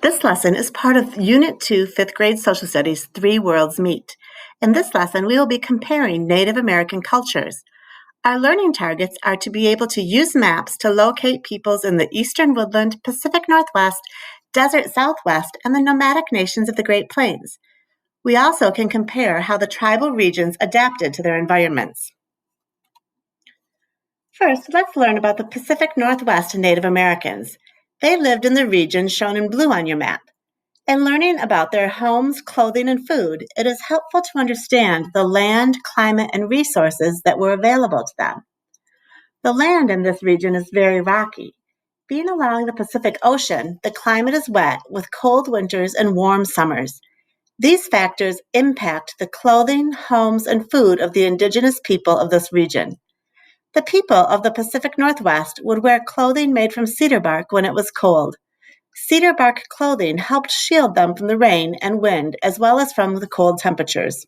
This lesson is part of Unit 2, 5th grade Social Studies, Three Worlds Meet. In this lesson, we will be comparing Native American cultures. Our learning targets are to be able to use maps to locate peoples in the Eastern Woodland, Pacific Northwest, Desert Southwest, and the nomadic nations of the Great Plains. We also can compare how the tribal regions adapted to their environments. First, let's learn about the Pacific Northwest Native Americans. They lived in the region shown in blue on your map. In learning about their homes, clothing, and food, it is helpful to understand the land, climate, and resources that were available to them. The land in this region is very rocky. Being along the Pacific Ocean, the climate is wet with cold winters and warm summers. These factors impact the clothing, homes, and food of the indigenous people of this region. The people of the Pacific Northwest would wear clothing made from cedar bark when it was cold. Cedar bark clothing helped shield them from the rain and wind as well as from the cold temperatures.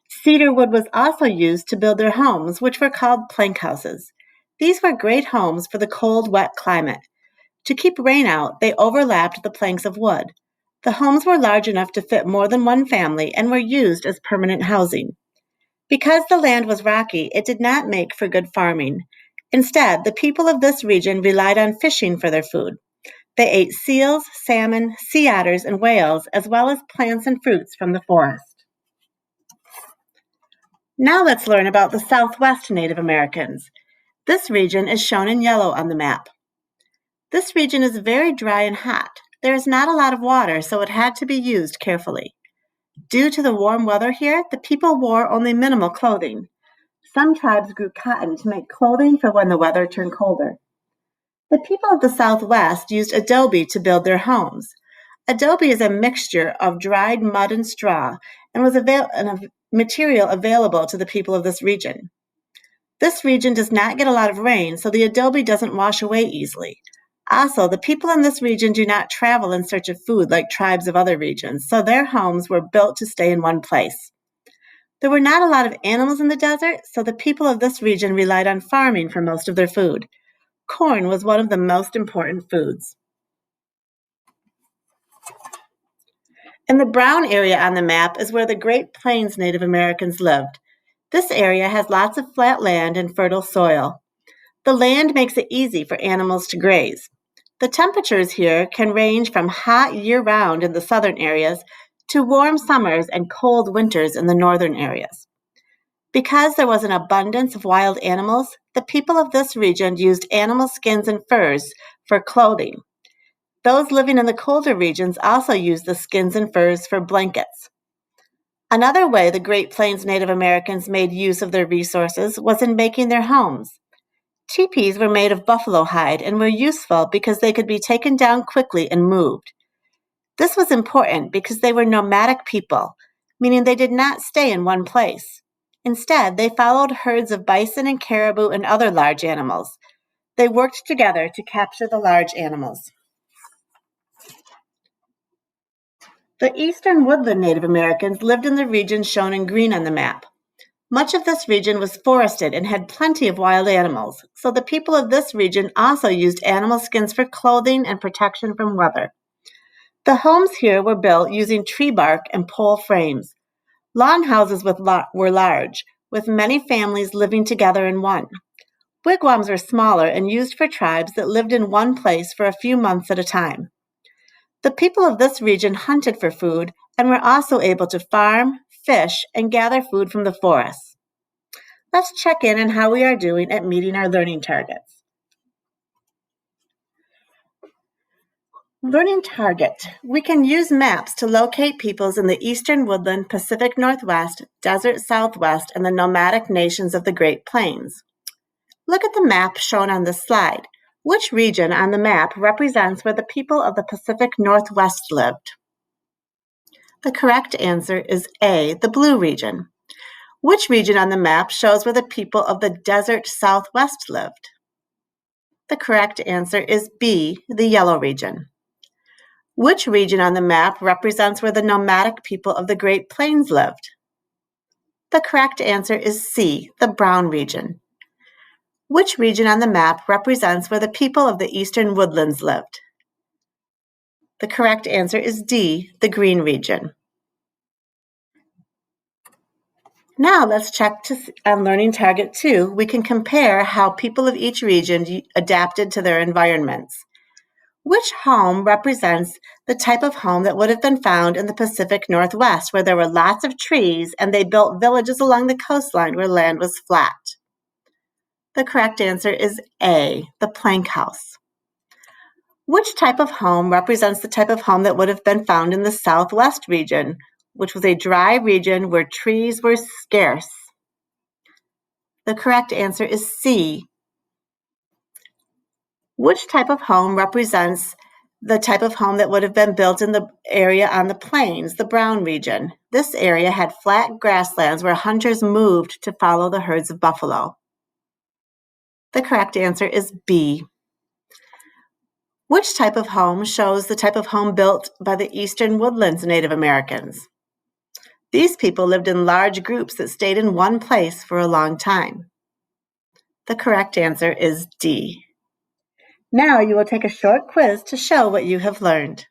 Cedar wood was also used to build their homes, which were called plank houses. These were great homes for the cold, wet climate. To keep rain out, they overlapped the planks of wood. The homes were large enough to fit more than one family and were used as permanent housing. Because the land was rocky, it did not make for good farming. Instead, the people of this region relied on fishing for their food. They ate seals, salmon, sea otters, and whales, as well as plants and fruits from the forest. Now let's learn about the Southwest Native Americans. This region is shown in yellow on the map. This region is very dry and hot. There is not a lot of water, so it had to be used carefully. Due to the warm weather here, the people wore only minimal clothing. Some tribes grew cotton to make clothing for when the weather turned colder. The people of the Southwest used adobe to build their homes. Adobe is a mixture of dried mud and straw and was a material available to the people of this region. This region does not get a lot of rain, so the adobe doesn't wash away easily. Also, the people in this region do not travel in search of food like tribes of other regions, so their homes were built to stay in one place. There were not a lot of animals in the desert, so the people of this region relied on farming for most of their food. Corn was one of the most important foods. In the brown area on the map is where the Great Plains Native Americans lived. This area has lots of flat land and fertile soil. The land makes it easy for animals to graze. The temperatures here can range from hot year-round in the southern areas to warm summers and cold winters in the northern areas. Because there was an abundance of wild animals, the people of this region used animal skins and furs for clothing. Those living in the colder regions also used the skins and furs for blankets. Another way the Great Plains Native Americans made use of their resources was in making their homes. Teepees were made of buffalo hide and were useful because they could be taken down quickly and moved. This was important because they were nomadic people, meaning they did not stay in one place. Instead, they followed herds of bison and caribou and other large animals. They worked together to capture the large animals. The Eastern Woodland Native Americans lived in the region shown in green on the map. Much of this region was forested and had plenty of wild animals, so the people of this region also used animal skins for clothing and protection from weather. The homes here were built using tree bark and pole frames. Lawn houses were large, with many families living together in one. Wigwams were smaller and used for tribes that lived in one place for a few months at a time. The people of this region hunted for food and were also able to farm, fish, and gather food from the forests. Let's check in on how we are doing at meeting our learning targets. Learning target. We can use maps to locate peoples in the Eastern Woodland, Pacific Northwest, Desert Southwest, and the nomadic nations of the Great Plains. Look at the map shown on this slide. Which region on the map represents where the people of the Pacific Northwest lived? The correct answer is A, the blue region. Which region on the map shows where the people of the Desert Southwest lived? The correct answer is B, the yellow region. Which region on the map represents where the nomadic people of the Great Plains lived? The correct answer is C, the brown region. Which region on the map represents where the people of the Eastern Woodlands lived? The correct answer is D, the green region. Now let's check on Learning Target 2. We can compare how people of each region adapted to their environments. Which home represents the type of home that would have been found in the Pacific Northwest, where there were lots of trees and they built villages along the coastline where land was flat? The correct answer is A, the plank house. Which type of home represents the type of home that would have been found in the Southwest region, which was a dry region where trees were scarce? The correct answer is C. Which type of home represents the type of home that would have been built in the area on the plains, the brown region? This area had flat grasslands where hunters moved to follow the herds of buffalo. The correct answer is B. Which type of home shows the type of home built by the Eastern Woodlands Native Americans? These people lived in large groups that stayed in one place for a long time. The correct answer is D. Now you will take a short quiz to show what you have learned.